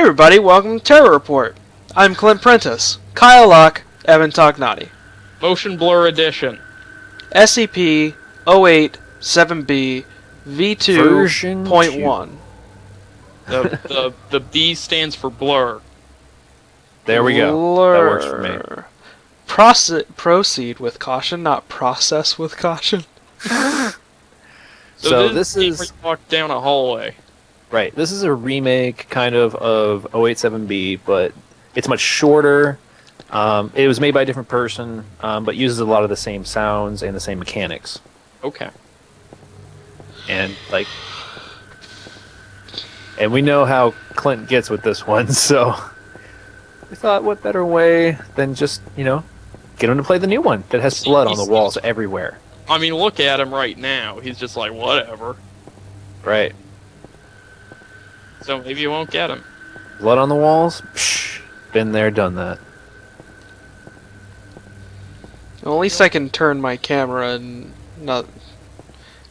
everybody, welcome to Terror Report. I'm Clint Prentice, Kyle Locke, Evan Tognati. Motion Blur Edition. SCP-087B V2.1. The B stands for blur. There we go. Blur. That works for me. Proceed with caution, not process with caution. So this is where you walk down a hallway. right. This is a remake, kind of 087B, but it's much shorter. It was made by a different person, but uses a lot of the same sounds and the same mechanics. Okay. And we know how Clint gets with this one, so we thought, what better way than just get him to play the new one that has blood on the walls everywhere. I mean, look at him right now. He's just like, whatever. Right. So maybe you won't get him. Blood on the walls? Psh, been there, done that. Well, at least I can turn my camera and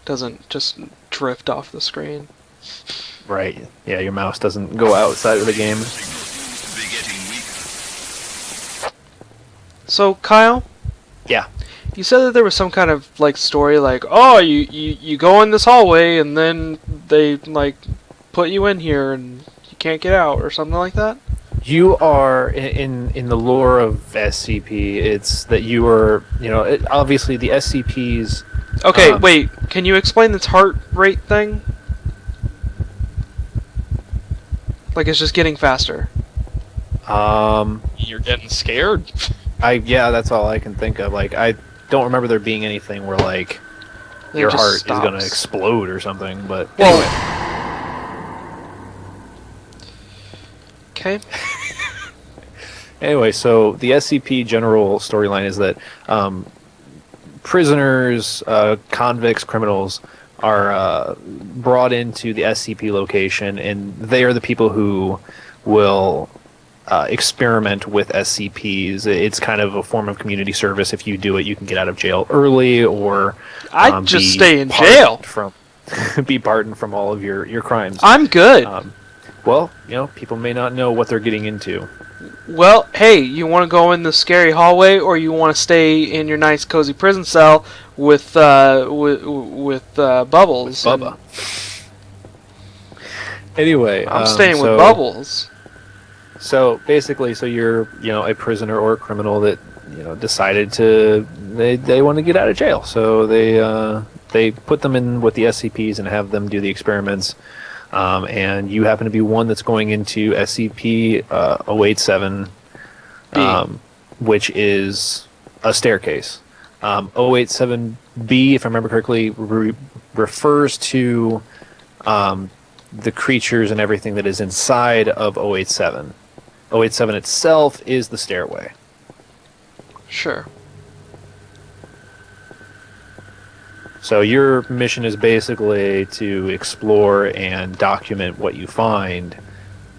doesn't just drift off the screen. Right. Yeah, your mouse doesn't go outside of the game. So, Kyle? Yeah. You said that there was some kind of, story, oh, you go in this hallway, and then they, put you in here, and you can't get out, or something like that? You are, in the lore of SCP, it's that you are, obviously the SCPs... Okay, wait, can you explain this heart rate thing? It's just getting faster. You're getting scared? Yeah, that's all I can think of. I don't remember there being anything where, your heart is going to explode or something, but anyway. Okay. Anyway, so the SCP general storyline is that prisoners, convicts, criminals are brought into the SCP location, and they are the people who will experiment with SCPs. It's kind of a form of community service. If you do it, you can get out of jail early, or I'd just stay in jail. Be pardoned from all of your crimes. I'm good. Well, people may not know what they're getting into. Well, hey, you want to go in the scary hallway, or you want to stay in your nice, cozy prison cell with Bubbles? With Bubba. Anyway, I'm staying with Bubbles. So basically, you're a prisoner or a criminal that decided they want to get out of jail. So they put them in with the SCPs and have them do the experiments. And you happen to be one that's going into SCP-087, which is a staircase. 087B, if I remember correctly, refers to the creatures and everything that is inside of 087. 087 itself is the stairway. Sure. So your mission is basically to explore and document what you find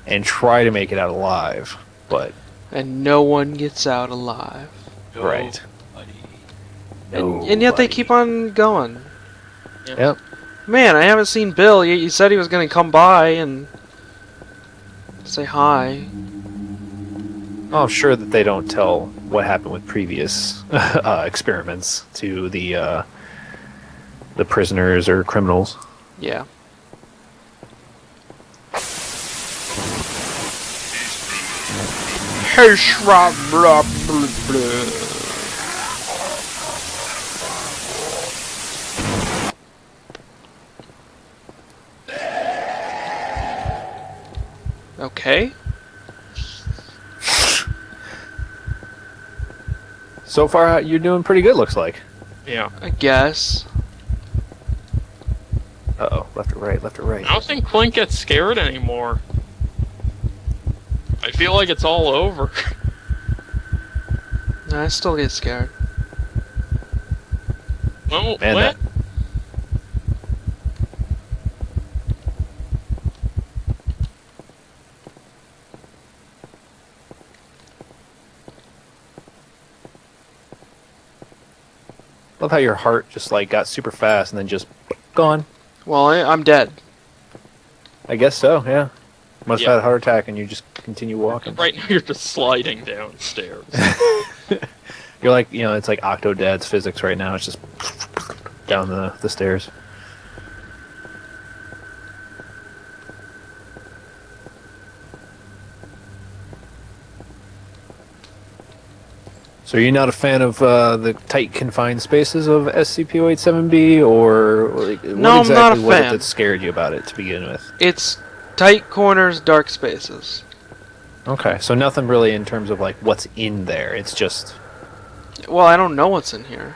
and try to make it out alive. And no one gets out alive. Right. And yet they keep on going. Yep. Man, I haven't seen Bill. He said he was going to come by and say hi. Oh, I'm sure that they don't tell what happened with previous experiments to the prisoners or criminals. Yeah. Okay. So far, you're doing pretty good, looks like. Yeah. I guess. Uh-oh, left or right, left or right. I don't think Clint gets scared anymore. I feel like it's all over. No, I still get scared. Well, Man, what? Love how your heart just got super fast and then just gone. Well, I'm dead. I guess so, yeah. Must Yeah. have had a heart attack, and you just continue walking. Right now you're just sliding downstairs. You're like, it's like Octodad's physics right now. It's just down the stairs. So you're not a fan of the tight confined spaces of SCP-087B, or like, No, what I'm not a exactly was it fan. that scared you about it to begin with? It's tight corners, dark spaces. Okay, so nothing really in terms of like what's in there. It's just. Well, I don't know what's in here.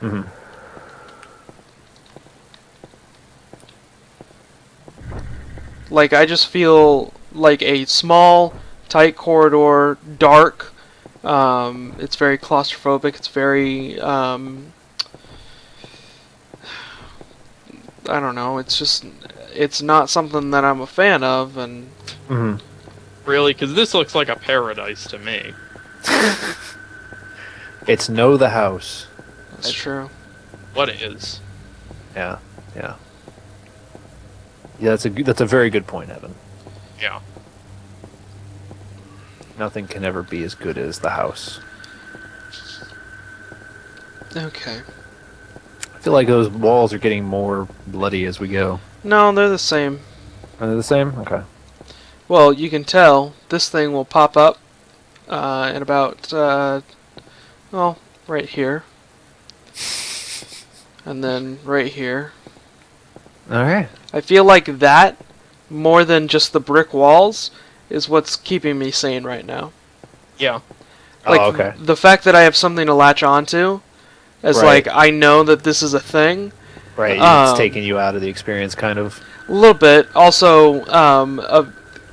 Mhm. Like, I just feel like a small, tight corridor, dark. It's very claustrophobic. It's very, I don't know. It's not something that I'm a fan of, and Mhm. Really? Because this looks like a paradise to me. It's know the house. that's true. What is? Yeah, yeah. Yeah, that's a very good point, Evan. Yeah. Nothing can ever be as good as the house. Okay. I feel like those walls are getting more bloody as we go. No, they're the same. Are they the same? Okay. Well, you can tell this thing will pop up in about, well, right here. And then right here. Alright. I feel like that, more than just the brick walls, is what's keeping me sane right now. Yeah. Like, Oh, okay. the fact that I have something to latch onto, as Right. like, I know that this is a thing. Right, Um, it's taking you out of the experience, kind of. A little bit. Also,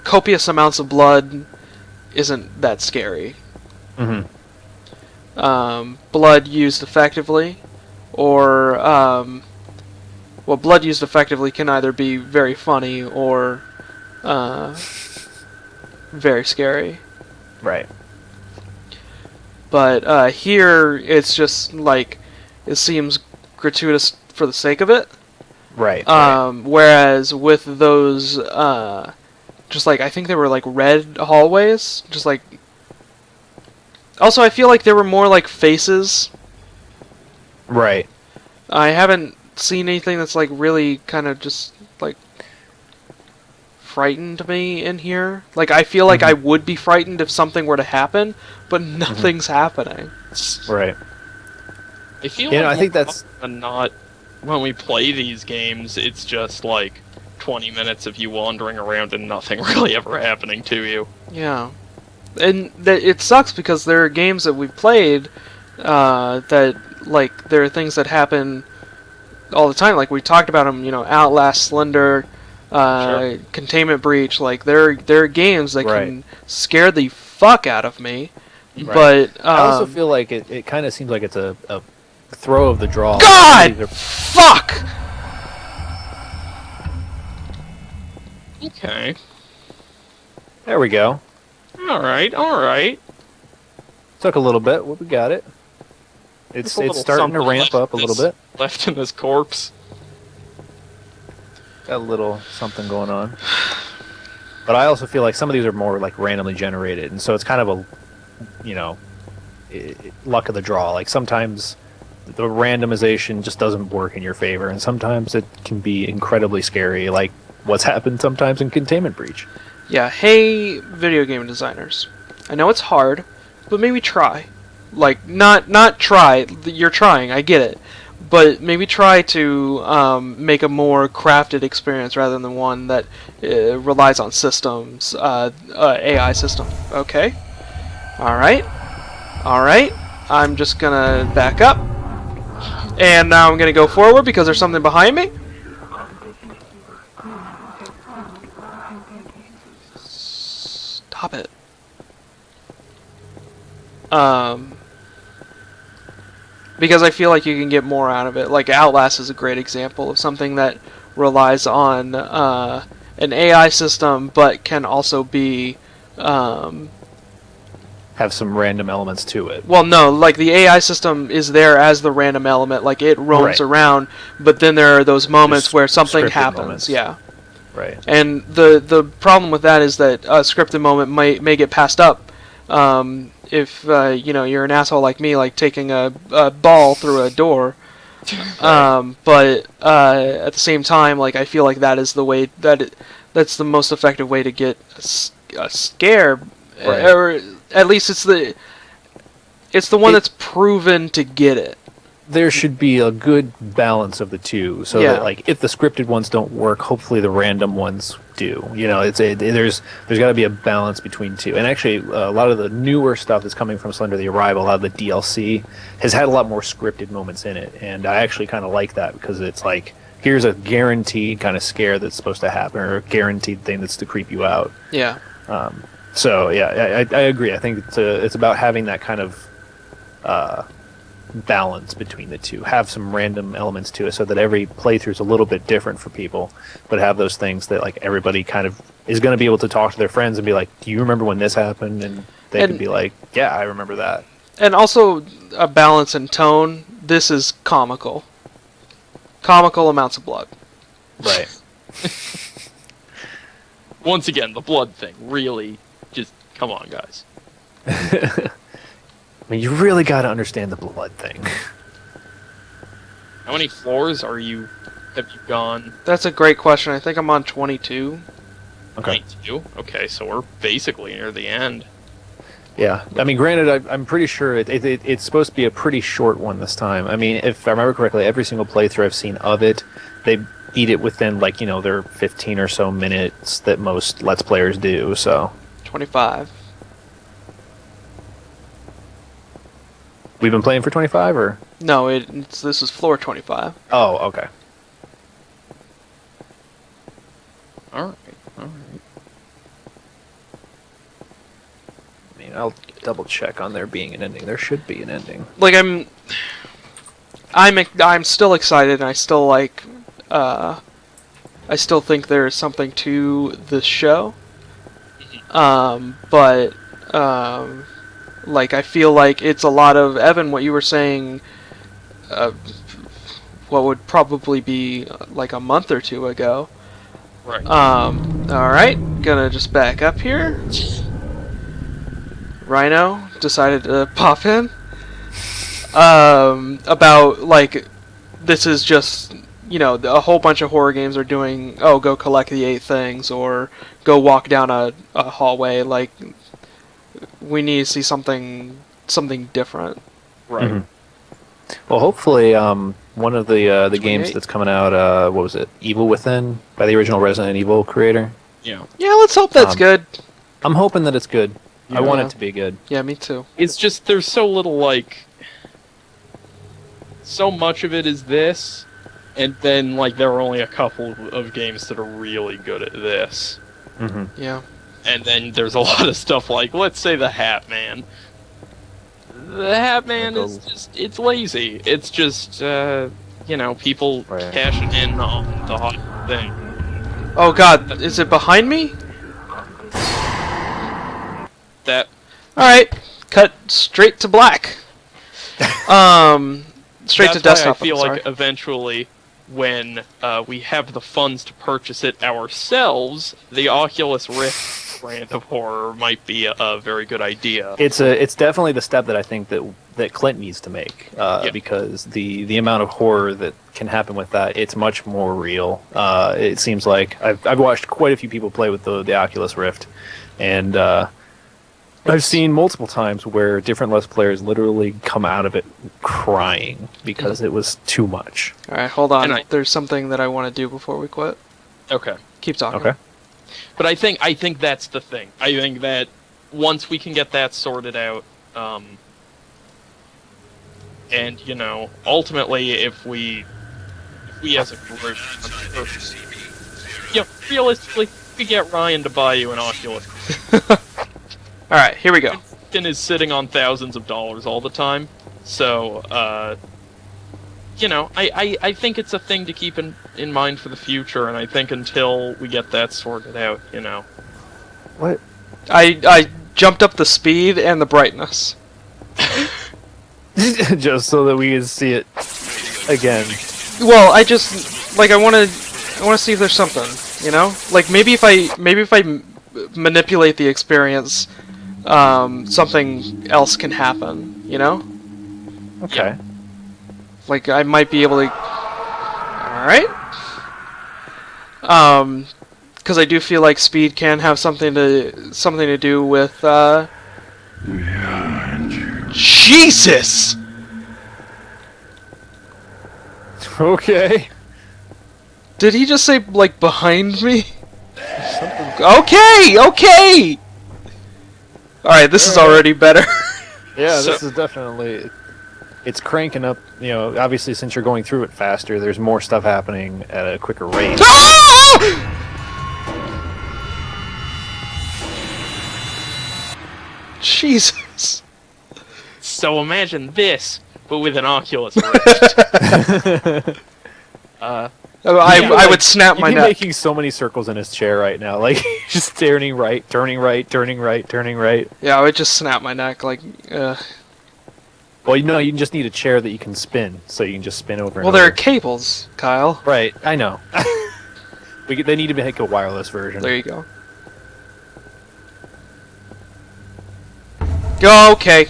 copious amounts of blood isn't that scary. Mm-hmm. Blood used effectively, or well, blood used effectively can either be very funny or very scary. Right. But here, it's just like it seems gratuitous for the sake of it. Right. Whereas with those, just like I think they were like red hallways, just like. Also, I feel like there were more like faces. Right. I haven't seen anything that's like really kind of just like frightened me in here. Like I feel like I would be frightened if something were to happen, but nothing's happening. Right. I feel You know, like I think that's- not when we play these games. It's just like 20 minutes of you wandering around and nothing really ever happening to you. Yeah, and it sucks because there are games that we've played that like there are things that happen all the time. Like we talked about them, Outlast, Slender, Sure. Containment Breach. Like there are games that Right. can scare the fuck out of me. Right. But I also feel like it kind of seems like it's a throw of the draw. God! These are- Fuck! Okay. There we go. Alright, alright. Took a little bit, but we got it. It's Just a little starting to something ramp left up a little bit. Left in this corpse. Got a little something going on. But I also feel like some of these are more like randomly generated, and so it's kind of a, luck of the draw. Like sometimes the randomization just doesn't work in your favor, and sometimes it can be incredibly scary, like what's happened sometimes in Containment Breach. Yeah, hey, video game designers. I know it's hard, but maybe try. Like, not try. You're trying, I get it. But maybe try to make a more crafted experience rather than one that relies on systems, AI system. Okay? Alright. Alright. I'm just gonna back up. And now I'm gonna go forward because there's something behind me. Stop it. Because I feel like you can get more out of it. Like Outlast is a great example of something that relies on an AI system, but can also be, Have some random elements to it. well, no, like the AI system is there as the random element, like it roams Right. around, but then there are those moments Just where something scripted happens. moments. Yeah. Right. And the problem with that is that a scripted moment may get passed up. If you're an asshole like me, like taking a ball through a door. But at the same time, like I feel like that is the way that's the most effective way to get a scare, Right. or at least it's the one that's proven to get it. There should be a good balance of the two, so Yeah. that like if the scripted ones don't work, hopefully the random ones do. There's got to be a balance between two. And actually, a lot of the newer stuff that's coming from Slender the Arrival, a lot of the DLC has had a lot more scripted moments in it, and I actually kind of like that because it's like here's a guaranteed kind of scare that's supposed to happen, or a guaranteed thing that's to creep you out. Yeah. So yeah, I agree. I think it's about having that kind of balance between the two. Have some random elements to it so that every playthrough is a little bit different for people, but have those things that like everybody kind of is going to be able to talk to their friends and be like, do you remember when this happened? And they can be like, yeah, I remember that. And also a balance in tone. This is comical amounts of blood. Right. Once again, the blood thing, really, just, come on, guys. I mean, you really got to understand the blood thing. How many floors have you gone? That's a great question. I think I'm on 22. Okay. 22? Okay, so we're basically near the end. Yeah, I mean, granted, I'm pretty sure it's supposed to be a pretty short one this time. I mean, if I remember correctly, every single playthrough I've seen of it, they beat it within, like, their 15 or so minutes that most Let's Players do, so... 25. We've been playing for 25, or...? No, this is floor 25. Oh, okay. Alright. I mean, I'll double check on there being an ending. There should be an ending. Like I'm still excited, and I still like I still think there's something to this show. But like I feel like it's a lot of Evan, what you were saying what would probably be like a month or two ago. Right. Alright, gonna just back up here. Rhino decided to pop in. About, like, this is just, a whole bunch of horror games are doing, go collect the 8 things, or go walk down a hallway. Like, we need to see something different. Right. Mm-hmm. Well, hopefully, one of the games 28? that's coming out, what was it? Evil Within, by the original Resident Evil creator. Yeah. Yeah, let's hope that's good. I'm hoping that it's good. I want Yeah. it to be good. Yeah, me too. It's just, there's so little, like... So much of it is this, and then, like, there are only a couple of games that are really good at this. Mm-hmm. Yeah. And then there's a lot of stuff like, let's say the Hat Man. The Hat Man is just, it's lazy. It's just, people Right. cashing in on the hot thing. Oh god, is it behind me? That, Alright, cut straight to black. Straight to that's why desktop. I feel I'm like sorry. eventually, when we have the funds to purchase it ourselves, the Oculus Rift brand of horror might be a very good idea. It's definitely the step that I think that Clint needs to make, Yeah. because the amount of horror that can happen with that, it's much more real. It seems like I've watched quite a few people play with the Oculus Rift, and I've seen multiple times where different Let's Players literally come out of it crying because it was too much. Alright, hold on. And There's something that I want to do before we quit. Okay. Keep talking. Okay. But I think that's the thing. I think that once we can get that sorted out, and ultimately, if we as a group, realistically, we get Ryan to buy you an Oculus. Alright, here we go. Clint is sitting on thousands of dollars all the time, so I think it's a thing to keep in mind for the future, and I think until we get that sorted out, What? I jumped up the speed and the brightness. Just so that we can see it again. Well, I just I want to see if there's something. You know, like maybe if I manipulate the experience, something else can happen. You know, Okay. like I might be able to. All right. Because I do feel like speed can have something to do with. Jesus. Okay. Did he just say like behind me? Okay. Okay. All right. This is already better. Yeah, So- this is definitely. It's cranking up. You know, obviously, since you're going through it faster, there's more stuff happening at a quicker rate. Jesus. So imagine this, but with an Oculus Rift. I would snap You'd my be neck. making so many circles in his chair right now, like just turning right, turning right, turning right, turning right. Yeah, I would just snap my neck like. Well, you know, you just need a chair that you can spin, so you can just spin over. Well, and there are over. cables, Kyle. Right, I know. They need to make a wireless version. There you go. Go. Okay.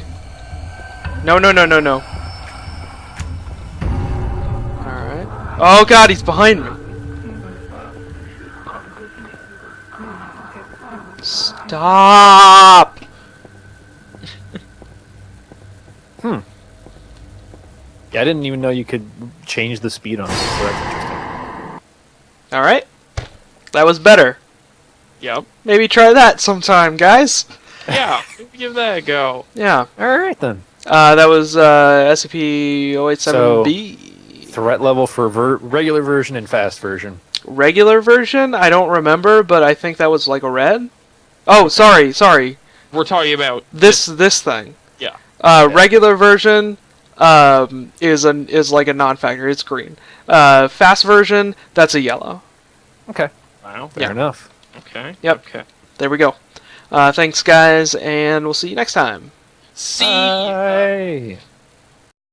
No. No. No. No. No. All right. Oh God, he's behind me. Stop. Yeah, I didn't even know you could change the speed on this, so that's interesting. All right. That was better. Yep. Maybe try that sometime, guys. Yeah, give that a go. Yeah. All right then. That was SCP-087-B. Threat level for regular version and fast version. Regular version? I don't remember, but I think that was like a red. Oh, sorry. We're talking about This thing. Yeah. Regular version is like a non-factor. It's green. Fast version, that's a yellow. Okay. Wow. Fair enough. Okay. Yep. Okay. There we go. Thanks, guys, and we'll see you next time. See. Bye.